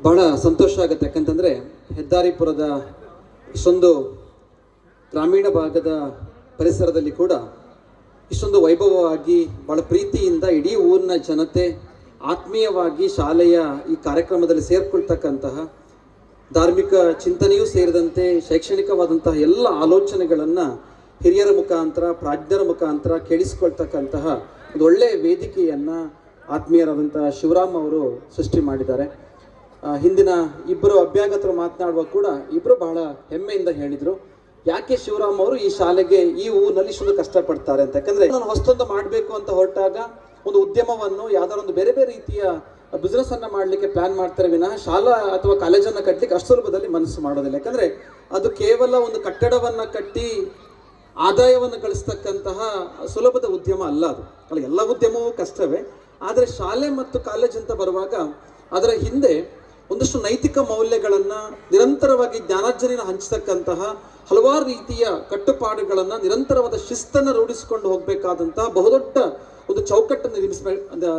ಬಹಳ ಸಂತೋಷ ಆಗುತ್ತೆ. ಯಾಕಂತಂದರೆ ಹೆದ್ದಾರಿಪುರದ ಇಷ್ಟೊಂದು ಗ್ರಾಮೀಣ ಭಾಗದ ಪರಿಸರದಲ್ಲಿ ಕೂಡ ಇಷ್ಟೊಂದು ವೈಭವವಾಗಿ ಭಾಳ ಪ್ರೀತಿಯಿಂದ ಇಡೀ ಊರಿನ ಜನತೆ ಆತ್ಮೀಯವಾಗಿ ಶಾಲೆಯ ಈ ಕಾರ್ಯಕ್ರಮದಲ್ಲಿ ಸೇರ್ಕೊಳ್ತಕ್ಕಂತಹ ಧಾರ್ಮಿಕ ಚಿಂತನೆಯೂ ಸೇರಿದಂತೆ ಶೈಕ್ಷಣಿಕವಾದಂತಹ ಎಲ್ಲ ಆಲೋಚನೆಗಳನ್ನು ಹಿರಿಯರ ಮುಖಾಂತರ ಪ್ರಾಜ್ಞರ ಮುಖಾಂತರ ಕೇಳಿಸ್ಕೊಳ್ತಕ್ಕಂತಹ ಒಂದು ಒಳ್ಳೆಯ ವೇದಿಕೆಯನ್ನು ಆತ್ಮೀಯರಾದಂತಹ ಶಿವರಾಮ್ ಅವರು ಸೃಷ್ಟಿ ಮಾಡಿದ್ದಾರೆ. ಹಿಂದಿನ ಇಬ್ಬರು ಅಭ್ಯಾಗತರು ಮಾತನಾಡುವಾಗ ಕೂಡ ಇಬ್ಬರು ಬಹಳ ಹೆಮ್ಮೆಯಿಂದ ಹೇಳಿದರು, ಯಾಕೆ ಶಿವರಾಮ್ ಅವರು ಈ ಶಾಲೆಗೆ ಈ ಊರಿನಲ್ಲಿ ಇಷ್ಟೊಂದು ಕಷ್ಟಪಡ್ತಾರೆ ಅಂತ. ಯಾಕಂದರೆ ನಾನು ಹೊಸದೊಂದು ಮಾಡಬೇಕು ಅಂತ ಹೊರಟಾಗ ಒಂದು ಉದ್ಯಮವನ್ನು ಯಾವ್ದಾದ್ರು ಒಂದು ಬೇರೆ ಬೇರೆ ರೀತಿಯ ಬಿಸ್ನೆಸ್ ಅನ್ನು ಮಾಡಲಿಕ್ಕೆ ಪ್ಲಾನ್ ಮಾಡ್ತಾರೆ ವಿನಃ ಶಾಲಾ ಅಥವಾ ಕಾಲೇಜನ್ನು ಕಟ್ಟಲಿಕ್ಕೆ ಅಷ್ಟು ಸುಲಭದಲ್ಲಿ ಮನಸ್ಸು ಮಾಡೋದಿಲ್ಲ. ಯಾಕಂದರೆ ಅದು ಕೇವಲ ಒಂದು ಕಟ್ಟಡವನ್ನು ಕಟ್ಟಿ ಆದಾಯವನ್ನು ಗಳಿಸ್ತಕ್ಕಂತಹ ಸುಲಭದ ಉದ್ಯಮ ಅಲ್ಲ. ಅದು ಅಲ್ಲ, ಎಲ್ಲ ಉದ್ಯಮವೂ ಕಷ್ಟವೇ. ಆದರೆ ಶಾಲೆ ಮತ್ತು ಕಾಲೇಜ್ ಅಂತ ಬರುವಾಗ ಅದರ ಹಿಂದೆ ಒಂದಷ್ಟು ನೈತಿಕ ಮೌಲ್ಯಗಳನ್ನು ನಿರಂತರವಾಗಿ ಜ್ಞಾನಾರ್ಜನೆಯನ್ನು ಹಂಚತಕ್ಕಂತಹ ಹಲವಾರು ರೀತಿಯ ಕಟ್ಟುಪಾಡುಗಳನ್ನು ನಿರಂತರವಾದ ಶಿಸ್ತನ್ನು ರೂಢಿಸಿಕೊಂಡು ಹೋಗಬೇಕಾದಂತಹ ಬಹುದೊಡ್ಡ ಒಂದು ಚೌಕಟ್ಟನ್ನು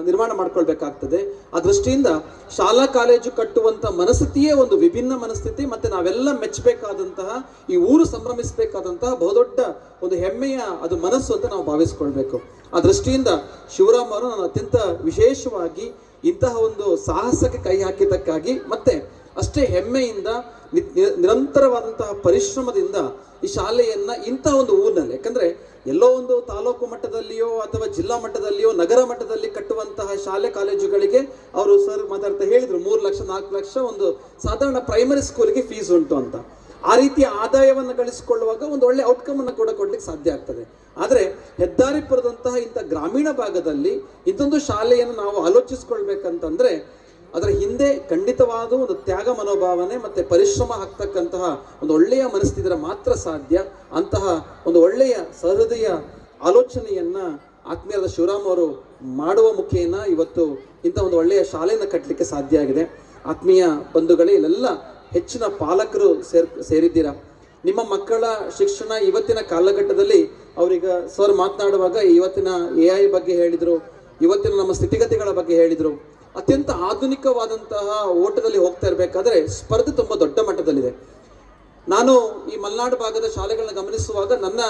ನಿರ್ಮಾಣ ಮಾಡ್ಕೊಳ್ಬೇಕಾಗ್ತದೆ. ಆ ದೃಷ್ಟಿಯಿಂದ ಶಾಲಾ ಕಾಲೇಜು ಕಟ್ಟುವಂಥ ಮನಸ್ಥಿತಿಯೇ ಒಂದು ವಿಭಿನ್ನ ಮನಸ್ಥಿತಿ, ಮತ್ತು ನಾವೆಲ್ಲ ಮೆಚ್ಚಬೇಕಾದಂತಹ ಈ ಊರು ಸಂಭ್ರಮಿಸಬೇಕಾದಂತಹ ಬಹುದೊಡ್ಡ ಒಂದು ಹೆಮ್ಮೆಯ ಅದು ಮನಸ್ಸು ಅಂತ ನಾವು ಭಾವಿಸ್ಕೊಳ್ಬೇಕು. ಆ ದೃಷ್ಟಿಯಿಂದ ಶಿವರಾಮ್ ಅವರು ನಾನು ಅತ್ಯಂತ ವಿಶೇಷವಾಗಿ ಇಂತಹ ಒಂದು ಸಾಹಸಕ್ಕೆ ಕೈ ಹಾಕಿದ್ದಕ್ಕಾಗಿ ಮತ್ತೆ ಅಷ್ಟೇ ಹೆಮ್ಮೆಯಿಂದ ನಿರಂತರವಾದಂತಹ ಪರಿಶ್ರಮದಿಂದ ಈ ಶಾಲೆಯನ್ನ ಇಂತಹ ಒಂದು ಊರಿನಲ್ಲಿ, ಯಾಕಂದ್ರೆ ಎಲ್ಲೋ ಒಂದು ತಾಲೂಕು ಮಟ್ಟದಲ್ಲಿಯೋ ಅಥವಾ ಜಿಲ್ಲಾ ಮಟ್ಟದಲ್ಲಿಯೋ ನಗರ ಮಟ್ಟದಲ್ಲಿ ಕಟ್ಟುವಂತಹ ಶಾಲೆ ಕಾಲೇಜುಗಳಿಗೆ ಅವರು ಸರ್ ಮಾತಾಡ್ತಾ ಹೇಳಿದ್ರು 3 ಲಕ್ಷ 4 ಲಕ್ಷ ಒಂದು ಸಾಧಾರಣ ಪ್ರೈಮರಿ ಸ್ಕೂಲ್ಗೆ ಫೀಸ್ ಉಂಟು ಅಂತ. ಆ ರೀತಿಯ ಆದಾಯವನ್ನು ಗಳಿಸಿಕೊಳ್ಳುವಾಗ ಒಂದು ಒಳ್ಳೆ ಔಟ್ಕಮ್ ಅನ್ನು ಕೂಡ ಕೊಡ್ಲಿಕ್ಕೆ ಸಾಧ್ಯ ಆಗ್ತದೆ. ಆದರೆ ಹೆದ್ದಾರಿಪುರದಂತಹ ಇಂಥ ಗ್ರಾಮೀಣ ಭಾಗದಲ್ಲಿ ಇಂಥೊಂದು ಶಾಲೆಯನ್ನು ನಾವು ಆಲೋಚಿಸ್ಕೊಳ್ಬೇಕಂತಂದ್ರೆ ಅದರ ಹಿಂದೆ ಖಂಡಿತವಾದ ಒಂದು ತ್ಯಾಗ ಮನೋಭಾವನೆ ಮತ್ತೆ ಪರಿಶ್ರಮ ಹಾಕ್ತಕ್ಕಂತಹ ಒಂದು ಒಳ್ಳೆಯ ಮನಸ್ಥಿತಿದ್ರೆ ಮಾತ್ರ ಸಾಧ್ಯ. ಅಂತಹ ಒಂದು ಒಳ್ಳೆಯ ಸಹೃದಯ ಆಲೋಚನೆಯನ್ನ ಆತ್ಮೀಯರಾದ ಶಿವರಾಮ್ ಅವರು ಮಾಡುವ ಮುಖೇನ ಇವತ್ತು ಇಂಥ ಒಂದು ಒಳ್ಳೆಯ ಶಾಲೆಯನ್ನು ಕಟ್ಟಲಿಕ್ಕೆ ಸಾಧ್ಯ ಆಗಿದೆ. ಆತ್ಮೀಯ ಬಂಧುಗಳೇ, ಇಲ್ಲೆಲ್ಲ ಹೆಚ್ಚಿನ ಪಾಲಕರು ಸೇರಿದ್ದೀರಾ. ನಿಮ್ಮ ಮಕ್ಕಳ ಶಿಕ್ಷಣ ಇವತ್ತಿನ ಕಾಲಘಟ್ಟದಲ್ಲಿ ಅವರೀಗ ಸರ್ ಮಾತನಾಡುವಾಗ ಇವತ್ತಿನ AI ಬಗ್ಗೆ ಹೇಳಿದರು, ಇವತ್ತಿನ ನಮ್ಮ ಸ್ಥಿತಿಗತಿಗಳ ಬಗ್ಗೆ ಹೇಳಿದರು. ಅತ್ಯಂತ ಆಧುನಿಕವಾದಂತಹ ಓಟದಲ್ಲಿ ಹೋಗ್ತಾ ಇರಬೇಕಾದ್ರೆ ಸ್ಪರ್ಧೆ ತುಂಬ ದೊಡ್ಡ ಮಟ್ಟದಲ್ಲಿದೆ. ನಾನು ಈ ಮಲೆನಾಡು ಭಾಗದ ಶಾಲೆಗಳನ್ನ ಗಮನಿಸುವಾಗ ನನ್ನ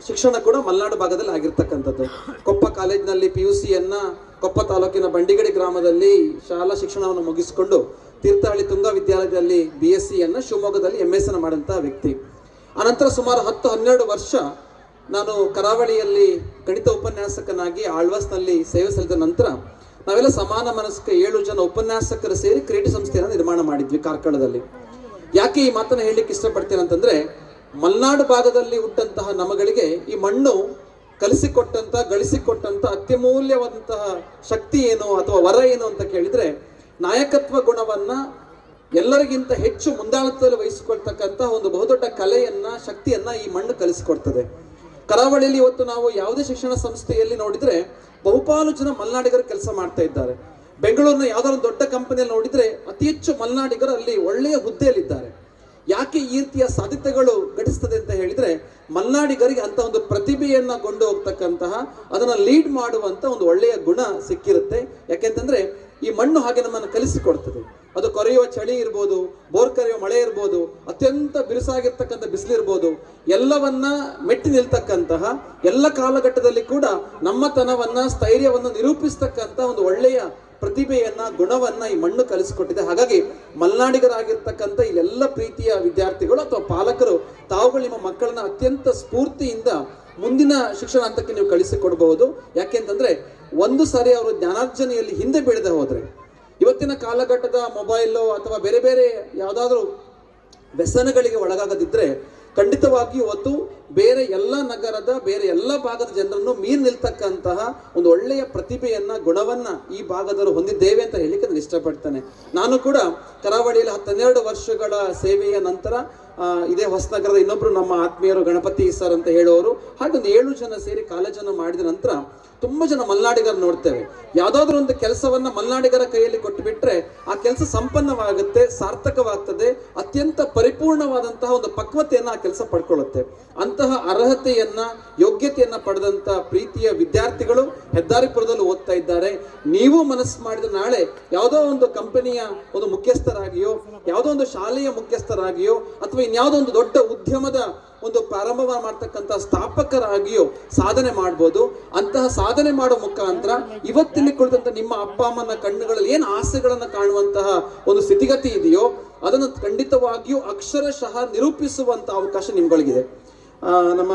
ಶಿಕ್ಷಣ ಕೂಡ ಮಲೆನಾಡು ಭಾಗದಲ್ಲಿ ಆಗಿರ್ತಕ್ಕಂಥದ್ದು. ಕೊಪ್ಪ ಕಾಲೇಜಿನಲ್ಲಿ PUCಯನ್ನ ಕೊಪ್ಪ ತಾಲೂಕಿನ ಬಂಡಿಗಡಿ ಗ್ರಾಮದಲ್ಲಿ ಶಾಲಾ ಶಿಕ್ಷಣವನ್ನು ಮುಗಿಸಿಕೊಂಡು ತೀರ್ಥಹಳ್ಳಿ ತುಂಗಾ ವಿದ್ಯಾಲಯದಲ್ಲಿ BScಯನ್ನ ಶಿವಮೊಗ್ಗದಲ್ಲಿ MS ಅನ್ನು ಮಾಡಿದಂತಹ ವ್ಯಕ್ತಿ. ಅನಂತರ ಸುಮಾರು 10-12 ವರ್ಷ ನಾನು ಕರಾವಳಿಯಲ್ಲಿ ಗಣಿತ ಉಪನ್ಯಾಸಕನಾಗಿ ಆಳ್ವಾಸ್ನಲ್ಲಿ ಸೇವೆ ಸಲ್ಲಿಸಿದ ನಂತರ ನಾವೆಲ್ಲ ಸಮಾನ ಮನಸ್ಕ 7 ಜನ ಉಪನ್ಯಾಸಕರು ಸೇರಿ ಕ್ರಿಯೇಟಿವ್ ಸಂಸ್ಥೆಯನ್ನು ನಿರ್ಮಾಣ ಮಾಡಿದ್ವಿ ಕಾರ್ಕಳದಲ್ಲಿ. ಯಾಕೆ ಈ ಮಾತನ್ನು ಹೇಳಲಿಕ್ಕೆ ಇಷ್ಟಪಡ್ತೇನೆ ಅಂತಂದ್ರೆ, ಮಲೆನಾಡು ಭಾಗದಲ್ಲಿ ಹುಟ್ಟಂತಹ ನಮಗಳಿಗೆ ಈ ಮಣ್ಣು ಗಳಿಸಿಕೊಟ್ಟಂತ ಅತ್ಯಮೂಲ್ಯವಾದಂತಹ ಶಕ್ತಿ ಏನು ಅಥವಾ ವರ ಏನು ಅಂತ ಕೇಳಿದ್ರೆ, ನಾಯಕತ್ವ ಗುಣವನ್ನ ಎಲ್ಲರಿಗಿಂತ ಹೆಚ್ಚು ಮುಂದಾಳತ್ವದಲ್ಲಿ ವಹಿಸಿಕೊಳ್ತಕ್ಕಂತಹ ಒಂದು ಬಹುದೊಡ್ಡ ಕಲೆಯನ್ನ ಶಕ್ತಿಯನ್ನ ಈ ಮಣ್ಣು ಕಲಿಸಿಕೊಡ್ತದೆ. ಕರಾವಳಿಯಲ್ಲಿ ಇವತ್ತು ನಾವು ಯಾವುದೇ ಶಿಕ್ಷಣ ಸಂಸ್ಥೆಯಲ್ಲಿ ನೋಡಿದ್ರೆ ಬಹುಪಾಲು ಜನ ಮಲೆನಾಡಿಗರು ಕೆಲಸ ಮಾಡ್ತಾ ಇದ್ದಾರೆ. ಬೆಂಗಳೂರಿನ ಯಾವ್ದಾದ್ರು ದೊಡ್ಡ ಕಂಪನಿಯಲ್ಲಿ ನೋಡಿದ್ರೆ ಅತಿ ಹೆಚ್ಚು ಮಲೆನಾಡಿಗರು ಅಲ್ಲಿ ಒಳ್ಳೆಯ ಹುದ್ದೆಯಲ್ಲಿದ್ದಾರೆ. ಯಾಕೆ ಈ ರೀತಿಯ ಸಾಧ್ಯತೆಗಳು ಘಟಿಸ್ತದೆ ಅಂತ ಹೇಳಿದ್ರೆ, ಮಲೆನಾಡಿಗರಿಗೆ ಅಂತ ಒಂದು ಪ್ರತಿಭೆಯನ್ನ ಕೊಂಡು ಹೋಗ್ತಕ್ಕಂತಹ ಅದನ್ನ ಲೀಡ್ ಮಾಡುವಂತ ಒಂದು ಒಳ್ಳೆಯ ಗುಣ ಸಿಕ್ಕಿರುತ್ತೆ. ಯಾಕೆಂತಂದ್ರೆ ಈ ಮಣ್ಣು ಹಾಗೆ ನಮ್ಮನ್ನು ಕಲಿಸಿಕೊಡ್ತದೆ. ಅದು ಕೊರೆಯುವ ಚಳಿ ಇರ್ಬೋದು, ಬೋರ್ ಕರೆಯುವ ಮಳೆ ಇರ್ಬೋದು, ಅತ್ಯಂತ ಬಿರುಸಾಗಿರ್ತಕ್ಕಂಥ ಬಿಸಿಲಿರ್ಬೋದು, ಎಲ್ಲವನ್ನ ಮೆಟ್ಟಿ ನಿಲ್ತಕ್ಕಂತಹ ಎಲ್ಲ ಕಾಲಘಟ್ಟದಲ್ಲಿ ಕೂಡ ನಮ್ಮತನವನ್ನ ಸ್ಥೈರ್ಯವನ್ನು ನಿರೂಪಿಸ್ತಕ್ಕಂಥ ಒಂದು ಒಳ್ಳೆಯ ಪ್ರತಿಭೆಯನ್ನ ಗುಣವನ್ನ ಈ ಮಣ್ಣು ಕಲಿಸಿಕೊಟ್ಟಿದೆ. ಹಾಗಾಗಿ ಮಲೆನಾಡಿಗರಾಗಿರ್ತಕ್ಕಂಥ ಇಲ್ಲೆಲ್ಲ ಪ್ರೀತಿಯ ವಿದ್ಯಾರ್ಥಿಗಳು ಅಥವಾ ಪಾಲಕರು ತಾವುಗಳು ನಿಮ್ಮ ಮಕ್ಕಳನ್ನ ಅತ್ಯಂತ ಸ್ಫೂರ್ತಿಯಿಂದ ಮುಂದಿನ ಶಿಕ್ಷಣ ಹಂತಕ್ಕೆ ನೀವು ಕಳಿಸಿಕೊಡಬಹುದು. ಯಾಕೆಂತಂದ್ರೆ ಒಂದು ಸಾರಿ ಅವರು ಜ್ಞಾನಾರ್ಜನೆಯಲ್ಲಿ ಹಿಂದೆ ಬೀಳದೆ ಹೋದ್ರೆ, ಇವತ್ತಿನ ಕಾಲಘಟ್ಟದ ಮೊಬೈಲು ಅಥವಾ ಬೇರೆ ಬೇರೆ ಯಾವುದಾದ್ರೂ ವ್ಯಸನಗಳಿಗೆ ಒಳಗಾಗದಿದ್ರೆ ಖಂಡಿತವಾಗಿಯೂ ಇವತ್ತು ಬೇರೆ ಎಲ್ಲ ನಗರದ ಬೇರೆ ಎಲ್ಲ ಭಾಗದ ಜನರನ್ನು ಮೀರಿ ನಿಲ್ತಕ್ಕಂತಹ ಒಂದು ಒಳ್ಳೆಯ ಪ್ರತಿಭೆಯನ್ನ ಗುಣವನ್ನ ಈ ಭಾಗದವರು ಹೊಂದಿದ್ದೇವೆ ಅಂತ ಹೇಳಿಕ್ಕೆ ನಾನು ಇಷ್ಟಪಡ್ತೇನೆ. ನಾನು ಕೂಡ ಕರಾವಳಿಯಲ್ಲಿ 12 ವರ್ಷಗಳ ಸೇವೆಯ ನಂತರ ಇದೇ ಹೊಸನಗರದ ಇನ್ನೊಬ್ರು ನಮ್ಮ ಆತ್ಮೀಯರು ಗಣಪತಿ ಸರ್ ಅಂತ ಹೇಳುವವರು, ಹಾಗೆ ಒಂದು 7 ಜನ ಸೇರಿ ಕಾಲೇಜನ್ನು ಮಾಡಿದ ನಂತರ ತುಂಬಾ ಜನ ಮಲ್ನಾಡಿಗರು ನೋಡ್ತೇವೆ. ಯಾವ್ದಾದ್ರು ಒಂದು ಕೆಲಸವನ್ನ ಮಲ್ನಾಡಿಗರ ಕೈಯಲ್ಲಿ ಕೊಟ್ಟು ಬಿಟ್ರೆ ಆ ಕೆಲಸ ಸಂಪನ್ನವಾಗುತ್ತೆ, ಸಾರ್ಥಕವಾಗ್ತದೆ, ಅತ್ಯಂತ ಪರಿಪೂರ್ಣವಾದಂತಹ ಒಂದು ಪಕ್ವತೆಯನ್ನ ಆ ಕೆಲಸ ಪಡ್ಕೊಳ್ಳುತ್ತೆ. ಅಂತಹ ಅರ್ಹತೆಯನ್ನ, ಯೋಗ್ಯತೆಯನ್ನ ಪಡೆದಂತ ಪ್ರೀತಿಯ ವಿದ್ಯಾರ್ಥಿಗಳು ಹೆದ್ದಾರಿಪುರದಲ್ಲಿ ಓದ್ತಾ ಇದ್ದಾರೆ. ನೀವು ಮನಸ್ಸು ಮಾಡಿದ ನಾಳೆ ಯಾವುದೋ ಒಂದು ಕಂಪನಿಯ ಒಂದು ಮುಖ್ಯಸ್ಥರಾಗಿಯೋ, ಯಾವುದೋ ಒಂದು ಶಾಲೆಯ ಮುಖ್ಯಸ್ಥರಾಗಿಯೋ, ಅಥವಾ ಇನ್ಯಾವುದೋ ಒಂದು ದೊಡ್ಡ ಉದ್ಯಮದ ಒಂದು ಪ್ರಾರಂಭ ಮಾಡ್ತಕ್ಕಂಥ ಸ್ಥಾಪಕರಾಗಿಯೋ ಸಾಧನೆ ಮಾಡ್ಬೋದು. ಅಂತಹ ಸಾಧನೆ ಮಾಡೋ ಮುಖಾಂತರ ಇವತ್ತಿನ ಕುಳಿತಂತ ನಿಮ್ಮ ಅಪ್ಪ ಅಮ್ಮನ ಕಣ್ಣುಗಳಲ್ಲಿ ಏನು ಆಸೆಗಳನ್ನ ಕಾಣುವಂತಹ ಒಂದು ಸ್ಥಿತಿಗತಿ ಇದೆಯೋ ಅದನ್ನು ಖಂಡಿತವಾಗಿಯೂ ಅಕ್ಷರಶಃ ನಿರೂಪಿಸುವಂತ ಅವಕಾಶ ನಿಮ್ಗಳಿಗಿದೆ. ನಮ್ಮ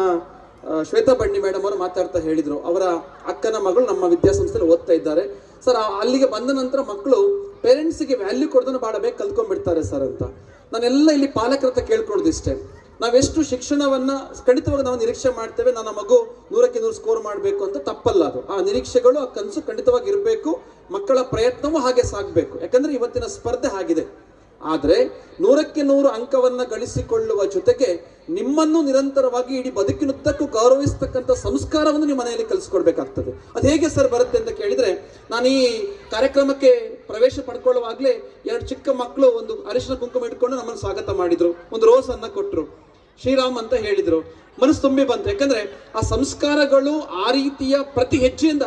ಶ್ವೇತಾ ಬಣ್ಣಿ ಮೇಡಮ್ ಅವರು ಮಾತಾಡ್ತಾ ಹೇಳಿದ್ರು, ಅವರ ಅಕ್ಕನ ಮಗಳು ನಮ್ಮ ವಿದ್ಯಾಸಂಸ್ಥೆಯಲ್ಲಿ ಓದ್ತಾ ಇದ್ದಾರೆ ಸರ್. ಅಲ್ಲಿಗೆ ಬಂದ ನಂತರ ಮಕ್ಕಳು ಪೇರೆಂಟ್ಸ್ಗೆ ವ್ಯಾಲ್ಯೂ ಕೊಡೋದನ್ನ ಬಹಳ ಬೇಗ ಕಲ್ತ್ಕೊಂಡ್ಬಿಡ್ತಾರೆ ಸರ್ ಅಂತ. ನಾನೆಲ್ಲ ಇಲ್ಲಿ ಪಾಲಕರ ಹತ್ರ ಕೇಳ್ಕೊಳ್ಳೋದಿಷ್ಟೇ, ನಾವೆಷ್ಟು ಶಿಕ್ಷಣವನ್ನ ಖಂಡಿತವಾಗಿ ನಾವು ನಿರೀಕ್ಷೆ ಮಾಡ್ತೇವೆ, ನನ್ನ ಮಗು 100ಕ್ಕೆ 100 ಸ್ಕೋರ್ ಮಾಡಬೇಕು ಅಂತ. ತಪ್ಪಲ್ಲ ಅದು. ಆ ನಿರೀಕ್ಷೆಗಳು, ಆ ಕನಸು ಖಂಡಿತವಾಗಿ ಇರಬೇಕು. ಮಕ್ಕಳ ಪ್ರಯತ್ನವೂ ಹಾಗೆ ಸಾಗಬೇಕು. ಯಾಕಂದ್ರೆ ಇವತ್ತಿನ ಸ್ಪರ್ಧೆ ಆಗಿದೆ. ಆದ್ರೆ 100ಕ್ಕೆ 100 ಅಂಕವನ್ನ ಗಳಿಸಿಕೊಳ್ಳುವ ಜೊತೆಗೆ ನಿಮ್ಮನ್ನು ನಿರಂತರವಾಗಿ ಇಡೀ ಬದುಕಿನುದ್ದಕ್ಕೂ ಗೌರವಿಸ್ತಕ್ಕಂಥ ಸಂಸ್ಕಾರವನ್ನು ನಿಮ್ಮ ಮನೆಯಲ್ಲಿ ಕಲಿಸ್ಕೊಡ್ಬೇಕಾಗ್ತದೆ. ಅದು ಹೇಗೆ ಸರ್ ಬರುತ್ತೆ ಅಂತ ಕೇಳಿದ್ರೆ, ನಾನು ಈ ಕಾರ್ಯಕ್ರಮಕ್ಕೆ ಪ್ರವೇಶ ಪಡ್ಕೊಳ್ಳುವಾಗ್ಲೇ 2 ಚಿಕ್ಕ ಮಕ್ಕಳು ಒಂದು ಅರಿಶಿನ ಕುಂಕುಮ ಇಟ್ಕೊಂಡು ನಮ್ಮನ್ನು ಸ್ವಾಗತ ಮಾಡಿದ್ರು, ಒಂದು ರೋಸ್ ಅನ್ನ ಕೊಟ್ರು, ಶ್ರೀರಾಮ್ ಅಂತ ಹೇಳಿದ್ರು. ಮನಸ್ಸು ತುಂಬಿ ಬಂತು. ಯಾಕಂದ್ರೆ ಆ ಸಂಸ್ಕಾರಗಳು ಆ ರೀತಿಯ ಪ್ರತಿ ಹೆಜ್ಜೆಯಿಂದ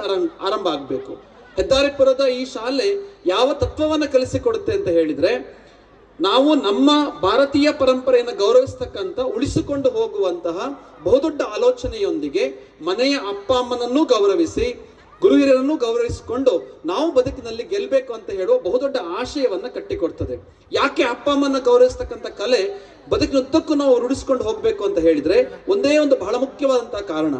ಆರಂಭ ಆಗ್ಬೇಕು. ಹೆದ್ದಾರಿಪುರದ ಈ ಶಾಲೆ ಯಾವ ತತ್ವವನ್ನ ಕಲಿಸಿಕೊಡುತ್ತೆ ಅಂತ ಹೇಳಿದ್ರೆ, ನಾವು ನಮ್ಮ ಭಾರತೀಯ ಪರಂಪರೆಯನ್ನು ಗೌರವಿಸ್ತಕ್ಕಂಥ, ಉಳಿಸಿಕೊಂಡು ಹೋಗುವಂತಹ ಬಹುದೊಡ್ಡ ಆಲೋಚನೆಯೊಂದಿಗೆ ಮನೆಯ ಅಪ್ಪ ಅಮ್ಮನನ್ನೂ ಗೌರವಿಸಿ, ಗುರು ಹಿರಿಯರನ್ನು ಗೌರವಿಸಿಕೊಂಡು ನಾವು ಬದುಕಿನಲ್ಲಿ ಗೆಲ್ಬೇಕು ಅಂತ ಹೇಳುವ ಬಹುದೊಡ್ಡ ಆಶಯವನ್ನ ಕಟ್ಟಿಕೊಡ್ತದೆ. ಯಾಕೆ ಅಪ್ಪ ಅಮ್ಮನ ಗೌರವಿಸ್ತಕ್ಕಂಥ ಕಲೆ ಬದುಕಿನುದ್ದಕ್ಕೂ ನಾವು ರೂಢಿಸ್ಕೊಂಡು ಹೋಗ್ಬೇಕು ಅಂತ ಹೇಳಿದ್ರೆ, ಒಂದೇ ಒಂದು ಬಹಳ ಮುಖ್ಯವಾದಂತಹ ಕಾರಣ,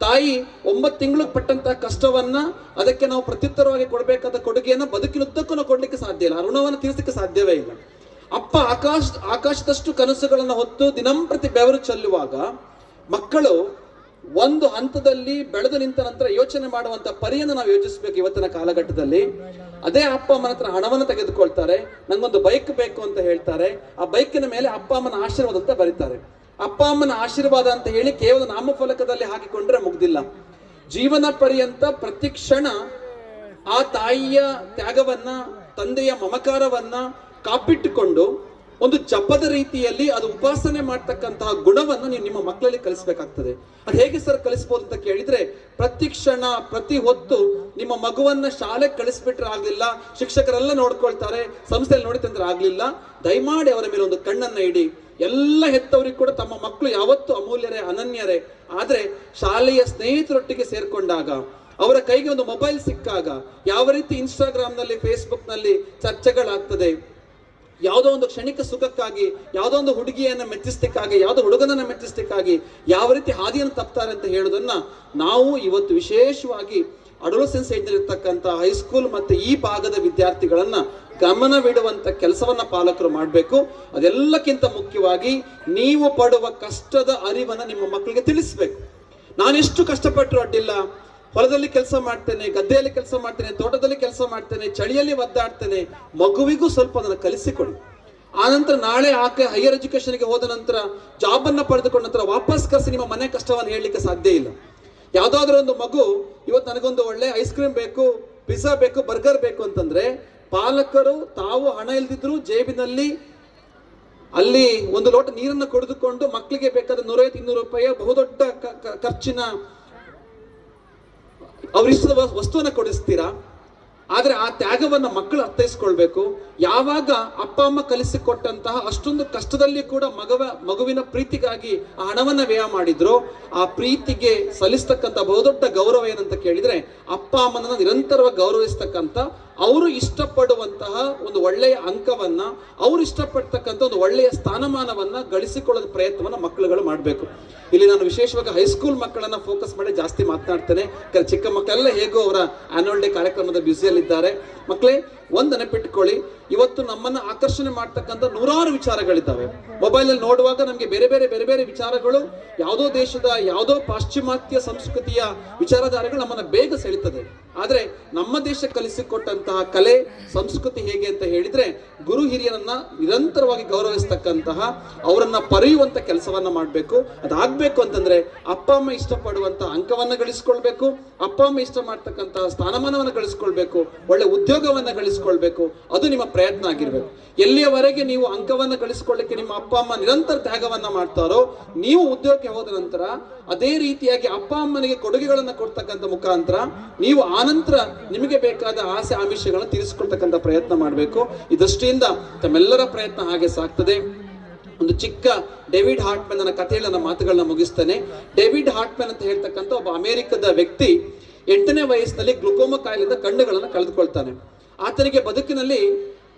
ತಾಯಿ 9 ತಿಂಗಳು ಪಟ್ಟಂತಹ ಕಷ್ಟವನ್ನ ಅದಕ್ಕೆ ನಾವು ಪ್ರತ್ಯುತ್ತರವಾಗಿ ಕೊಡಬೇಕಾದ ಕೊಡುಗೆಯನ್ನ ಬದುಕಿನುದ್ದಕ್ಕೂ ನಾವು ಕೊಡ್ಲಿಕ್ಕೆ ಸಾಧ್ಯ ಇಲ್ಲ, ಋಣವನ್ನು ತೀರಿಸಲಿಕ್ಕೆ ಸಾಧ್ಯವೇ ಇಲ್ಲ. ಅಪ್ಪ ಆಕಾಶದಷ್ಟು ಕನಸುಗಳನ್ನು ಹೊತ್ತು ದಿನಂಪ್ರತಿ ಬೆವರು ಚೆಲ್ಲುವಾಗ ಮಕ್ಕಳು ಒಂದು ಹಂತದಲ್ಲಿ ಬೆಳೆದು ನಿಂತ ನಂತರ ಯೋಚನೆ ಮಾಡುವಂತ ಪರಿಯನ್ನು ನಾವು ಯೋಚಿಸಬೇಕು. ಇವತ್ತಿನ ಕಾಲಘಟ್ಟದಲ್ಲಿ ಅದೇ ಅಪ್ಪ ಅಮ್ಮನ ಹತ್ರ ಹಣವನ್ನು ತೆಗೆದುಕೊಳ್ತಾರೆ, ನಂಗೊಂದು ಬೈಕ್ ಬೇಕು ಅಂತ ಹೇಳ್ತಾರೆ. ಆ ಬೈಕಿನ ಮೇಲೆ ಅಪ್ಪ ಅಮ್ಮನ ಆಶೀರ್ವಾದ ಅಂತ ಬರೀತಾರೆ. ಅಪ್ಪ ಅಮ್ಮನ ಆಶೀರ್ವಾದ ಅಂತ ಹೇಳಿ ಕೇವಲ ನಾಮಫಲಕದಲ್ಲಿ ಹಾಕಿಕೊಂಡ್ರೆ ಮುಗ್ದಿಲ್ಲ. ಜೀವನ ಪರ್ಯಂತ ಪ್ರತಿ ಕ್ಷಣ ಆ ತಾಯಿಯ ತ್ಯಾಗವನ್ನ, ತಂದೆಯ ಮಮಕಾರವನ್ನ ಕಾಪಿಟ್ಟುಕೊಂಡು ಒಂದು ಜಪದ ರೀತಿಯಲ್ಲಿ ಅದು ಉಪಾಸನೆ ಮಾಡ್ತಕ್ಕಂತಹ ಗುಣವನ್ನು ನೀವು ನಿಮ್ಮ ಮಕ್ಕಳಲ್ಲಿ ಕಲಿಸಬೇಕಾಗ್ತದೆ. ಅದು ಹೇಗೆ ಸರ್ ಕಲಿಸ್ಬೋದು ಅಂತ ಕೇಳಿದ್ರೆ, ಪ್ರತಿ ಕ್ಷಣ ಪ್ರತಿ ಹೊತ್ತು ನಿಮ್ಮ ಮಗುವನ್ನ ಶಾಲೆಗೆ ಕಳಿಸ್ಬಿಟ್ರೆ ಆಗ್ಲಿಲ್ಲ, ಶಿಕ್ಷಕರೆಲ್ಲ ನೋಡ್ಕೊಳ್ತಾರೆ, ಸಂಸ್ಥೆಯಲ್ಲಿ ನೋಡಿತಂದ್ರೆ ಆಗ್ಲಿಲ್ಲ, ದಯಮಾಡಿ ಅವರ ಮೇಲೆ ಒಂದು ಕಣ್ಣನ್ನ ಇಡಿ. ಎಲ್ಲ ಹೆತ್ತವರಿಗೆ ಕೂಡ ತಮ್ಮ ಮಕ್ಕಳು ಯಾವತ್ತೂ ಅಮೂಲ್ಯರೇ, ಅನನ್ಯರೇ. ಆದ್ರೆ ಶಾಲೆಯ ಸ್ನೇಹಿತರೊಟ್ಟಿಗೆ ಸೇರ್ಕೊಂಡಾಗ, ಅವರ ಕೈಗೆ ಒಂದು ಮೊಬೈಲ್ ಸಿಕ್ಕಾಗ, ಯಾವ ರೀತಿ ಇನ್ಸ್ಟಾಗ್ರಾಮ್ ನಲ್ಲಿ, ಫೇಸ್ಬುಕ್ ನಲ್ಲಿ ಚರ್ಚೆಗಳಾಗ್ತದೆ, ಯಾವುದೋ ಒಂದು ಕ್ಷಣಿಕ ಸುಖಕ್ಕಾಗಿ, ಯಾವುದೋ ಒಂದು ಹುಡುಗಿಯನ್ನ ಮೆಚ್ಚಿಸ್ಲಿಕ್ಕಾಗಿ, ಯಾವುದೋ ಹುಡುಗನನ್ನ ಮೆಚ್ಚಿಸ್ಲಿಕ್ಕಾಗಿ ಯಾವ ರೀತಿ ಹಾದಿಯನ್ನು ತಪ್ತಾರೆ ಅಂತ ಹೇಳೋದನ್ನ ನಾವು ಇವತ್ತು ವಿಶೇಷವಾಗಿ ಅಡೋಲೆಸೆನ್ಸ್ ಏಜ್ ಇರ್ತಕ್ಕಂಥ ಹೈಸ್ಕೂಲ್ ಮತ್ತೆ ಈ ಭಾಗದ ವಿದ್ಯಾರ್ಥಿಗಳನ್ನ ಗಮನವಿಡುವಂತ ಕೆಲಸವನ್ನ ಪಾಲಕರು ಮಾಡಬೇಕು. ಅದೆಲ್ಲಕ್ಕಿಂತ ಮುಖ್ಯವಾಗಿ ನೀವು ಪಡುವ ಕಷ್ಟದ ಅರಿವನ್ನ ನಿಮ್ಮ ಮಕ್ಕಳಿಗೆ ತಿಳಿಸ್ಬೇಕು. ನಾನೆಷ್ಟು ಕಷ್ಟಪಟ್ಟರು ಅಡ್ಡಿಲ್ಲ, ಹೊಲದಲ್ಲಿ ಕೆಲಸ ಮಾಡ್ತೇನೆ, ಗದ್ದೆಯಲ್ಲಿ ಕೆಲಸ ಮಾಡ್ತೇನೆ, ತೋಟದಲ್ಲಿ ಕೆಲಸ ಮಾಡ್ತೇನೆ, ಚಳಿಯಲ್ಲಿ ಒದ್ದಾಡ್ತೇನೆ, ಮಗುವಿಗೂ ಸ್ವಲ್ಪ ಅದನ್ನು ಕಲಿಸಿಕೊಡಿ. ಆನಂತರ ನಾಳೆ ಆಕೆ ಹೈಯರ್ ಎಜುಕೇಶನ್ಗೆ ಹೋದ ನಂತರ, ಜಾಬ್ ಅನ್ನ ಪಡೆದುಕೊಂಡ ನಂತರ ವಾಪಸ್ ಕರೆಸಿ ನಿಮ್ಮ ಮನೆ ಕಷ್ಟವನ್ನು ಹೇಳಲಿಕ್ಕೆ ಸಾಧ್ಯ ಇಲ್ಲ. ಯಾವ್ದಾದ್ರು ಒಂದು ಮಗು ಇವತ್ತು ನನಗೊಂದು ಒಳ್ಳೆ ಐಸ್ ಕ್ರೀಮ್ ಬೇಕು, ಪಿಜ್ಜಾ ಬೇಕು, ಬರ್ಗರ್ ಬೇಕು ಅಂತಂದ್ರೆ, ಪಾಲಕರು ತಾವು ಹಣ ಇಲ್ದಿದ್ರು ಜೇಬಿನಲ್ಲಿ ಅಲ್ಲಿ ಒಂದು ಲೋಟ ನೀರನ್ನು ಕುಡಿದುಕೊಂಡು ಮಕ್ಕಳಿಗೆ ಬೇಕಾದ 150-200 ರೂಪಾಯಿಯ ಬಹುದೊಡ್ಡ ಖರ್ಚಿನ ಅವರಿಷ್ಟದ ವಸ್ತುವನ್ನ ಕೊಡಿಸ್ತೀರಾ? ಆದ್ರೆ ಆ ತ್ಯಾಗವನ್ನ ಮಕ್ಕಳು ಅರ್ಥೈಸ್ಕೊಳ್ಬೇಕು. ಯಾವಾಗ ಅಪ್ಪ ಅಮ್ಮ ಕಲಿಸಿಕೊಟ್ಟಂತಹ ಅಷ್ಟೊಂದು ಕಷ್ಟದಲ್ಲಿ ಕೂಡ ಮಗುವಿನ ಪ್ರೀತಿಗಾಗಿ ಆ ಹಣವನ್ನ ವ್ಯಯ ಮಾಡಿದ್ರು, ಆ ಪ್ರೀತಿಗೆ ಸಲ್ಲಿಸ್ತಕ್ಕಂಥ ಬಹುದೊಡ್ಡ ಗೌರವ ಏನಂತ ಕೇಳಿದ್ರೆ, ಅಪ್ಪ ಅಮ್ಮನನ್ನ ನಿರಂತರವಾಗಿ ಗೌರವಿಸ್ತಕ್ಕಂಥ, ಅವರು ಇಷ್ಟಪಡುವಂತಹ ಒಂದು ಒಳ್ಳೆಯ ಅಂಕವನ್ನ, ಅವರು ಇಷ್ಟಪಡ್ತಕ್ಕಂಥ ಒಂದು ಒಳ್ಳೆಯ ಸ್ಥಾನಮಾನವನ್ನ ಗಳಿಸಿಕೊಳ್ಳೋದ ಪ್ರಯತ್ನವನ್ನ ಮಕ್ಕಳುಗಳು ಮಾಡಬೇಕು. ಇಲ್ಲಿ ನಾನು ವಿಶೇಷವಾಗಿ ಹೈಸ್ಕೂಲ್ ಮಕ್ಕಳನ್ನ ಫೋಕಸ್ ಮಾಡಿ ಜಾಸ್ತಿ ಮಾತನಾಡ್ತೇನೆ. ಚಿಕ್ಕ ಮಕ್ಕಳೆಲ್ಲ ಹೇಗೋ ಅವರ ಆನ್ಯುವಲ್ ಡೇ ಕಾರ್ಯಕ್ರಮದ ಬ್ಯುಸಿಯಲ್ಲಿದ್ದಾರೆ. ಮಕ್ಕಳೇ, ಒಂದು ನೆನಪಿಟ್ಕೊಳ್ಳಿ, ಇವತ್ತು ನಮ್ಮನ್ನ ಆಕರ್ಷಣೆ ಮಾಡ್ತಕ್ಕಂಥ 100 ವಿಚಾರಗಳಿದ್ದಾವೆ. ಮೊಬೈಲ್ ಅಲ್ಲಿ ನೋಡುವಾಗ ನಮಗೆ ಬೇರೆ ಬೇರೆ ವಿಚಾರಗಳು, ಯಾವುದೋ ದೇಶದ ಯಾವುದೋ ಪಾಶ್ಚಿಮಾತ್ಯ ಸಂಸ್ಕೃತಿಯ ವಿಚಾರಧಾರೆಗಳು ನಮ್ಮನ್ನ ಬೇಗ ಸೆಳೀತದೆ. ಆದರೆ ನಮ್ಮ ದೇಶ ಕಲಿಸಿಕೊಟ್ಟಂತಹ ಕಲೆ ಸಂಸ್ಕೃತಿ ಹೇಗೆ ಅಂತ ಹೇಳಿದ್ರೆ ಗುರು ಹಿರಿಯರನ್ನ ನಿರಂತರವಾಗಿ ಗೌರವಿಸ್ತಕ್ಕಂತಹ, ಅವರನ್ನ ಪರೆಯುವಂತ ಕೆಲಸವನ್ನ ಮಾಡಬೇಕು. ಅದಾಗಬೇಕು ಅಂತಂದ್ರೆ ಅಪ್ಪ ಅಮ್ಮ ಇಷ್ಟಪಡುವಂತಹ ಅಂಕವನ್ನ ಗಳಿಸ್ಕೊಳ್ಬೇಕು, ಅಪ್ಪ ಅಮ್ಮ ಇಷ್ಟ ಮಾಡ್ತಕ್ಕಂತಹ ಸ್ಥಾನಮಾನವನ್ನು ಗಳಿಸ್ಕೊಳ್ಬೇಕು, ಒಳ್ಳೆ ಉದ್ಯೋಗವನ್ನ ಗಳಿಸ್ಕೊಳ್ಬೇಕು. ಅದು ನಿಮ್ಮ ಪ್ರಯತ್ನ ಆಗಿರ್ಬೇಕು. ಎಲ್ಲಿಯವರೆಗೆ ನೀವು ಅಂಕವನ್ನ ಗಳಿಸ್ಕೊಳ್ಳಿಕ್ಕೆ ನಿಮ್ಮ ಅಪ್ಪ ಅಮ್ಮ ನಿರಂತರ ತ್ಯಾಗವನ್ನ ಮಾಡ್ತಾರೋ, ನೀವು ಉದ್ಯೋಗಕ್ಕೆ ಹೋದ ನಂತರ ಅದೇ ರೀತಿಯಾಗಿ ಅಪ್ಪ ಅಮ್ಮನಿಗೆ ಕೊಡುಗೆಗಳನ್ನ ಕೊಡ್ತಕ್ಕಂಥ ಮುಖಾಂತರ ನೀವು ಆನಂತರ ನಿಮಗೆ ಬೇಕಾದ ಆಸೆ ಆಮಿಷಗಳನ್ನ ತೀರಿಸಿಕೊಳ್ತಕ್ಕಂಥ ಪ್ರಯತ್ನ ಮಾಡಬೇಕು. ಈ ದೃಷ್ಟಿಯಿಂದ ತಮ್ಮೆಲ್ಲರ ಪ್ರಯತ್ನ ಹಾಗೆ ಸಾಗ್ತದೆ. ಒಂದು ಚಿಕ್ಕ ಡೇವಿಡ್ ಹಾರ್ಟ್ಮನ್ ನನ್ನ ಕಥೆಯಲ್ಲಿ ನನ್ನ ಮಾತುಗಳನ್ನ ಮುಗಿಸ್ತೇನೆ. ಡೇವಿಡ್ ಹಾರ್ಟ್ಮನ್ ಅಂತ ಹೇಳ್ತಕ್ಕಂಥ ಒಬ್ಬ ಅಮೆರಿಕದ ವ್ಯಕ್ತಿ 8ನೇ ವಯಸ್ಸಿನಲ್ಲಿ ಗ್ಲುಕೋಮಾ ಕಾಯಿಲೆಯಿಂದ ಕಣ್ಣುಗಳನ್ನ ಕಳೆದುಕೊಳ್ತಾನೆ. ಆತನಿಗೆ ಬದುಕಿನಲ್ಲಿ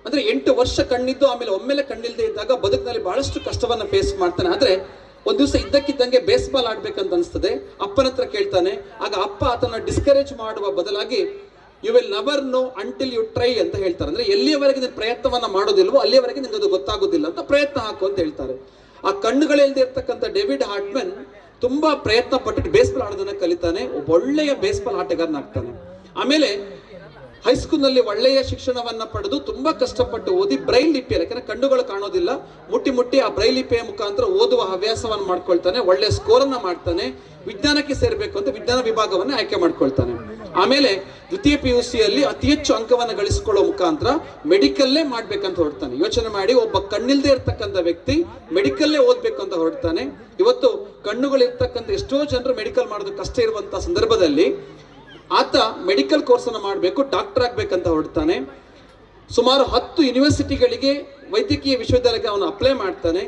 ಅಂದ್ರೆ 8 ವರ್ಷ ಕಣ್ಣಿದ್ದು ಆಮೇಲೆ ಒಮ್ಮೆಲೆ ಕಣ್ಣಿಲ್ದೇ ಇದ್ದಾಗ ಬದುಕಿನಲ್ಲಿ ಬಹಳಷ್ಟು ಕಷ್ಟವನ್ನ ಫೇಸ್ ಮಾಡ್ತಾನೆ. ಆದ್ರೆ ಒಂದ್ ದಿವಸ ಇದ್ದಕ್ಕಿದ್ದಂಗೆ ಬೇಸ್ಬಾಲ್ ಆಡ್ಬೇಕಂತ ಅನಿಸ್ತದೆ. ಅಪ್ಪನ ಹತ್ರ ಕೇಳ್ತಾನೆ. ಆಗ ಅಪ್ಪ ಆತನ ಡಿಸ್ಕರೇಜ್ ಮಾಡುವ ಬದಲಾಗಿ you will never know until you try ಅಂತ ಹೇಳ್ತಾರೆ. ಅಂದ್ರೆ ಎಲ್ಲಿಯವರೆಗೆ ನೀನು ಪ್ರಯತ್ನವನ್ನ ಮಾಡೋದಿಲ್ವೋ ಅಲ್ಲಿಯವರೆಗೆ ನಿಮ್ಗೆ ಅದು ಗೊತ್ತಾಗೋದಿಲ್ಲ ಅಂತ ಪ್ರಯತ್ನ ಹಾಕು ಅಂತ ಹೇಳ್ತಾರೆ. ಆ ಕಣ್ಣುಗಳಿಲ್ಲದೆ ಇರ್ತಕ್ಕಂಥ ಡೇವಿಡ್ ಹಾರ್ಟ್ಮನ್ ತುಂಬಾ ಪ್ರಯತ್ನ ಪಟ್ಟು ಬೇಸ್ಬಾಲ್ ಆಡೋದನ್ನ ಕಲಿತಾನೆ. ಒಬ್ಬ ಒಳ್ಳೆಯ ಬೇಸ್ಬಾಲ್ ಆಟಗಾರನಾಗ್ತಾನೆ. ಆಮೇಲೆ ಹೈಸ್ಕೂಲ್ ನಲ್ಲಿ ಒಳ್ಳೆಯ ಶಿಕ್ಷಣವನ್ನ ಪಡೆದು ತುಂಬಾ ಕಷ್ಟಪಟ್ಟು ಓದಿ ಬ್ರೈಲ್ ಲಿಪಿಯಲ್ಲಿ, ಯಾಕಂದ್ರೆ ಕಣ್ಣುಗಳು ಕಾಣೋದಿಲ್ಲ, ಮುಟ್ಟಿ ಆ ಬ್ರೈಲ್ ಲಿಪಿಯ ಮುಖಾಂತರ ಓದುವ ಹವ್ಯಾಸವನ್ನು ಮಾಡ್ಕೊಳ್ತಾನೆ. ಒಳ್ಳೆಯ ಸ್ಕೋರ್ ಅನ್ನ ಮಾಡ್ತಾನೆ. ವಿಜ್ಞಾನಕ್ಕೆ ಸೇರ್ಬೇಕು ಅಂತ ವಿಜ್ಞಾನ ವಿಭಾಗವನ್ನ ಆಯ್ಕೆ ಮಾಡ್ಕೊಳ್ತಾನೆ. ಆಮೇಲೆ ದ್ವಿತೀಯ PUC ಯಲ್ಲಿ ಅತಿ ಹೆಚ್ಚು ಅಂಕವನ್ನ ಗಳಿಸಿಕೊಳ್ಳೋ ಮುಖಾಂತರ ಮೆಡಿಕಲ್ಲೇ ಮಾಡ್ಬೇಕಂತ ಹೊರಡ್ತಾನೆ. ಯೋಚನೆ ಮಾಡಿ, ಒಬ್ಬ ಕಣ್ಣಿಲ್ದೇ ಇರ್ತಕ್ಕಂಥ ವ್ಯಕ್ತಿ ಮೆಡಿಕಲ್ಲೇ ಓದ್ಬೇಕು ಅಂತ ಹೊರಡ್ತಾನೆ. ಇವತ್ತು ಕಣ್ಣುಗಳಿರ್ತಕ್ಕಂಥ ಎಷ್ಟೋ ಜನರು ಮೆಡಿಕಲ್ ಮಾಡೋದು ಕಷ್ಟ ಇರುವಂತಹ ಸಂದರ್ಭದಲ್ಲಿ ಆತ ಮೆಡಿಕಲ್ ಕೋರ್ಸ್ ಅನ್ನು ಮಾಡಬೇಕು, ಡಾಕ್ಟರ್ ಆಗ್ಬೇಕಂತ ಹೊರಡ್ತಾನೆ. ಸುಮಾರು 10 ಯೂನಿವರ್ಸಿಟಿಗಳಿಗೆ, ವೈದ್ಯಕೀಯ ವಿಶ್ವವಿದ್ಯಾಲಯಕ್ಕೆ ಅವನು ಅಪ್ಲೈ ಮಾಡ್ತಾನೆ.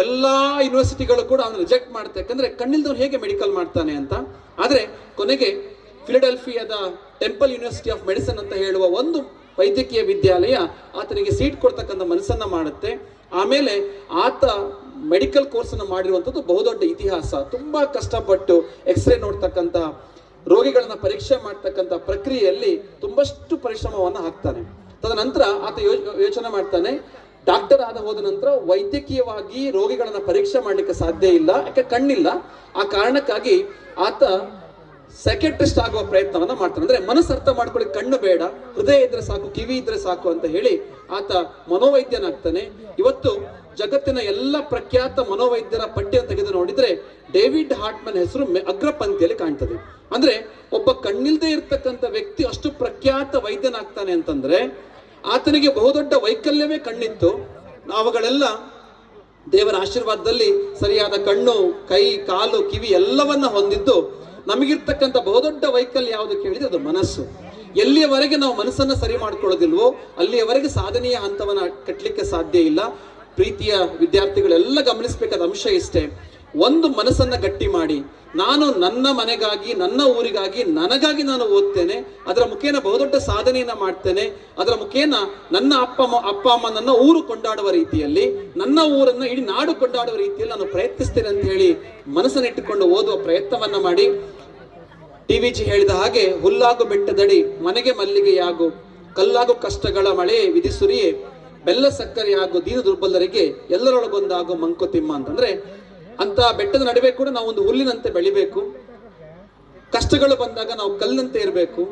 ಎಲ್ಲಾ ಯೂನಿವರ್ಸಿಟಿಗಳು ಕೂಡ ಅವನು ರಿಜೆಕ್ಟ್ ಮಾಡುತ್ತೆ, ಯಾಕಂದ್ರೆ ಕಣ್ಣಿಲ್ದವನು ಹೇಗೆ ಮೆಡಿಕಲ್ ಮಾಡ್ತಾನೆ ಅಂತ. ಆದ್ರೆ ಕೊನೆಗೆ ಫಿಲಡೆಲ್ಫಿಯಾದ ಟೆಂಪಲ್ ಯೂನಿವರ್ಸಿಟಿ ಆಫ್ ಮೆಡಿಸಿನ್ ಅಂತ ಹೇಳುವ ಒಂದು ವೈದ್ಯಕೀಯ ವಿದ್ಯಾಲಯ ಆತನಿಗೆ ಸೀಟ್ ಕೊಡ್ತಕ್ಕಂಥ ಮನಸ್ಸನ್ನ ಮಾಡುತ್ತೆ. ಆಮೇಲೆ ಆತ ಮೆಡಿಕಲ್ ಕೋರ್ಸ್ ಅನ್ನು ಮಾಡಿರುವಂಥದ್ದು ಬಹುದೊಡ್ಡ ಇತಿಹಾಸ. ತುಂಬಾ ಕಷ್ಟಪಟ್ಟು ಎಕ್ಸ್ರೇ ನೋಡ್ತಕ್ಕಂಥ, ರೋಗಿಗಳನ್ನ ಪರೀಕ್ಷೆ ಮಾಡ್ತಕ್ಕಂಥ ಪ್ರಕ್ರಿಯೆಯಲ್ಲಿ ತುಂಬಷ್ಟು ಪರಿಶ್ರಮವನ್ನ ಹಾಕ್ತಾನೆ. ತದನಂತರ ಆತ ಯೋಚನೆ ಮಾಡ್ತಾನೆ, ಡಾಕ್ಟರ್ ಹೋದ ನಂತರ ವೈದ್ಯಕೀಯವಾಗಿ ರೋಗಿಗಳನ್ನ ಪರೀಕ್ಷೆ ಮಾಡ್ಲಿಕ್ಕೆ ಸಾಧ್ಯ ಇಲ್ಲ, ಯಾಕೆ ಕಣ್ಣಿಲ್ಲ. ಆ ಕಾರಣಕ್ಕಾಗಿ ಆತ ಸೈಕಿಯಾಟ್ರಿಸ್ಟ್ ಆಗುವ ಪ್ರಯತ್ನವನ್ನ ಮಾಡ್ತಾನೆ. ಅಂದ್ರೆ ಮನಸ್ಸು ಅರ್ಥ ಮಾಡ್ಕೊಳ್ಳಿ, ಕಣ್ಣು ಬೇಡ, ಹೃದಯ ಇದ್ರೆ ಸಾಕು, ಕಿವಿ ಇದ್ರೆ ಸಾಕು ಅಂತ ಹೇಳಿ ಆತ ಮನೋವೈದ್ಯನಾಗ್ತಾನೆ. ಇವತ್ತು ಜಗತ್ತಿನ ಎಲ್ಲ ಪ್ರಖ್ಯಾತ ಮನೋವೈದ್ಯರ ಪಟ್ಟಿಯನ್ನು ತೆಗೆದು ನೋಡಿದ್ರೆ ಡೇವಿಡ್ ಹಾರ್ಟ್ಮನ್ ಹೆಸರು ಅಗ್ರಪಂಕ್ತಿಯಲ್ಲಿ ಕಾಣ್ತದೆ. ಅಂದ್ರೆ ಒಬ್ಬ ಕಣ್ಣಿಲ್ದೇ ಇರ್ತಕ್ಕಂಥ ವ್ಯಕ್ತಿ ಅಷ್ಟು ಪ್ರಖ್ಯಾತ ವೈದ್ಯನಾಗ್ತಾನೆ ಅಂತಂದ್ರೆ ಆತನಿಗೆ ಬಹುದೊಡ್ಡ ವೈಕಲ್ಯವೇ ಕಣ್ಣಿತ್ತು. ಅವುಗಳೆಲ್ಲ ದೇವರ ಆಶೀರ್ವಾದದಲ್ಲಿ ಸರಿಯಾದ ಕಣ್ಣು, ಕೈ, ಕಾಲು, ಕಿವಿ ಎಲ್ಲವನ್ನ ಹೊಂದಿದ್ದು. ನಮಗಿರ್ತಕ್ಕಂಥ ಬಹುದೊಡ್ಡ ವೈಕಲ್ಯ ಯಾವುದು ಕೇಳಿದ್ರೆ ಅದು ಮನಸ್ಸು. ಎಲ್ಲಿಯವರೆಗೆ ನಾವು ಮನಸ್ಸನ್ನ ಸರಿ ಮಾಡ್ಕೊಳ್ಳೋದಿಲ್ವೋ ಅಲ್ಲಿಯವರೆಗೆ ಸಾಧನೆಯ ಹಂತವನ್ನ ಕಟ್ಟಲಿಕ್ಕೆ ಸಾಧ್ಯ ಇಲ್ಲ. ಪ್ರೀತಿಯ ವಿದ್ಯಾರ್ಥಿಗಳೆಲ್ಲ ಗಮನಿಸಬೇಕಾದ ಅಂಶ ಇಷ್ಟೇ, ಒಂದು ಮನಸ್ಸನ್ನ ಗಟ್ಟಿ ಮಾಡಿ, ನಾನು ನನ್ನ ಮನೆಗಾಗಿ, ನನ್ನ ಊರಿಗಾಗಿ, ನನಗಾಗಿ ನಾನು ಓದ್ತೇನೆ, ಅದರ ಮುಖೇನ ಬಹುದೊಡ್ಡ ಸಾಧನೆಯನ್ನ ಮಾಡ್ತೇನೆ, ಅದರ ಮುಖೇನ ನನ್ನ ಅಪ್ಪ ಅಮ್ಮ ನನ್ನ ಊರು ಕೊಂಡಾಡುವ ರೀತಿಯಲ್ಲಿ, ನನ್ನ ಊರನ್ನ ಇಡೀ ನಾಡು ಕೊಂಡಾಡುವ ರೀತಿಯಲ್ಲಿ ನಾನು ಪ್ರಯತ್ನಿಸ್ತೇನೆ ಅಂತ ಹೇಳಿ ಮನಸ್ಸನ್ನಿಟ್ಟುಕೊಂಡು ಓದುವ ಪ್ರಯತ್ನವನ್ನ ಮಾಡಿ. TVG ಹೇಳಿದ ಹಾಗೆ, ಹುಲ್ಲಾಗು ಬೆಟ್ಟದಡಿ ಮನೆಗೆ ಮಲ್ಲಿಗೆಯಾಗು, ಕಲ್ಲಾಗು ಕಷ್ಟಗಳ ಮಳೆ ವಿಧಿಸುರಿಯೇ, ಬೆಲ್ಲ ಸಕ್ಕರೆಯಾಗು ದೀನ ದುರ್ಬಲರಿಗೆ, ಎಲ್ಲರೊಳಗೊಂದಾಗು ಮಂಕುತಿಮ್ಮ ಅಂತಂದ್ರೆ ಅಂತ ಬೆಟ್ಟದ ನಡುವೆ ಕೂಡ ನಾವು ಒಂದು ಹುಲ್ಲಿನಂತೆ ಬೆಳಿಬೇಕು. ಕಷ್ಟಗಳು ಬಂದಾಗ ನಾವು ಕಲ್ಲಿನಂತೆ ಇರಬೇಕು.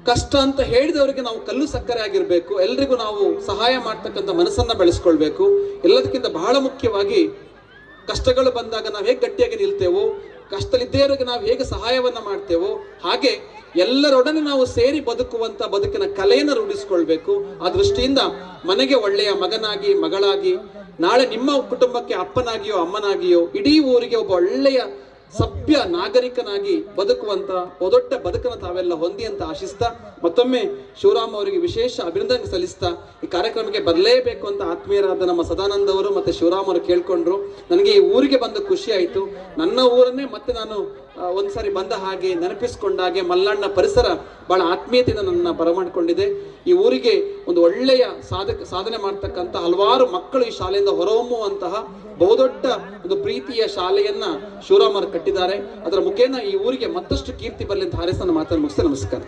ಕಷ್ಟ ಅಂತ ಹೇಳಿದವರಿಗೆ ನಾವು ಕಲ್ಲು ಸಕ್ಕರೆ ಆಗಿರ್ಬೇಕು. ಎಲ್ರಿಗೂ ನಾವು ಸಹಾಯ ಮಾಡ್ತಕ್ಕಂಥ ಮನಸ್ಸನ್ನ ಬೆಳೆಸ್ಕೊಳ್ಬೇಕು. ಎಲ್ಲದಕ್ಕಿಂತ ಬಹಳ ಮುಖ್ಯವಾಗಿ ಕಷ್ಟಗಳು ಬಂದಾಗ ನಾವು ಹೇಗೆ ಗಟ್ಟಿಯಾಗಿ ನಿಲ್ತೇವೋ, ಕಷ್ಟದಲ್ಲಿದ್ದವರಿಗೆ ನಾವು ಹೇಗೆ ಸಹಾಯವನ್ನ ಮಾಡ್ತೇವೋ ಹಾಗೆ ಎಲ್ಲರೊಡನೆ ನಾವು ಸೇರಿ ಬದುಕುವಂತ ಬದುಕಿನ ಕಲೆಯನ್ನು ರೂಢಿಸಿಕೊಳ್ಬೇಕು. ಆ ದೃಷ್ಟಿಯಿಂದ ಮನೆಗೆ ಒಳ್ಳೆಯ ಮಗನಾಗಿ, ಮಗಳಾಗಿ, ನಾಳೆ ನಿಮ್ಮ ಕುಟುಂಬಕ್ಕೆ ಅಪ್ಪನಾಗಿಯೋ ಅಮ್ಮನಾಗಿಯೋ ಇಡೀ ಊರಿಗೆ ಒಬ್ಬ ಒಳ್ಳೆಯ ಸಭ್ಯ ನಾಗರಿಕನಾಗಿ ಬದುಕುವಂತ ದೊಡ್ಡ ಬದುಕನ್ನು ತಾವೆಲ್ಲ ಹೊಂದಿ ಅಂತ ಆಶಿಸ್ತಾ, ಮತ್ತೊಮ್ಮೆ ಶಿವರಾಮ್ ಅವರಿಗೆ ವಿಶೇಷ ಅಭಿನಂದನೆ ಸಲ್ಲಿಸ್ತಾ ಈ ಕಾರ್ಯಕ್ರಮಕ್ಕೆ ಬರಲೇಬೇಕು ಅಂತ ಆತ್ಮೀಯರಾದ ನಮ್ಮ ಸದಾನಂದ ಅವರು ಮತ್ತೆ ಶಿವರಾಮ್ ಅವರು ಕೇಳ್ಕೊಂಡ್ರು. ನನಗೆ ಈ ಊರಿಗೆ ಬಂದ ಖುಷಿ ಆಯ್ತು. ನನ್ನ ಊರನ್ನೇ ಮತ್ತೆ ನಾನು ಒಂದ್ಸಾರಿ ಬಂದ ಹಾಗೆ ನೆನಪಿಸ್ಕೊಂಡಾಗೆ ಮಲ್ಲಣ್ಣ ಪರಿಸರ ಬಹಳ ಆತ್ಮೀಯತೆಯಿಂದ ನನ್ನ ಬರಮಾಡಿಕೊಂಡಿದೆ. ಈ ಊರಿಗೆ ಒಂದು ಒಳ್ಳೆಯ ಸಾಧನೆ ಮಾಡ್ತಕ್ಕಂಥ ಹಲವಾರು ಮಕ್ಕಳು ಈ ಶಾಲೆಯಿಂದ ಹೊರಹೊಮ್ಮುವಂತಹ ಬಹುದೊಡ್ಡ ಒಂದು ಪ್ರೀತಿಯ ಶಾಲೆಯನ್ನ ಶಿವರಾಮರು ಕಟ್ಟಿದ್ದಾರೆ. ಅದರ ಮುಖೇನ ಈ ಊರಿಗೆ ಮತ್ತಷ್ಟು ಕೀರ್ತಿ ಬರಲಿ ಅಂತ ಹಾರೈಸಿ ನನ್ನ ಮಾತನ್ನು ಮುಗಿಸ್ತೇನೆ. ನಮಸ್ಕಾರ.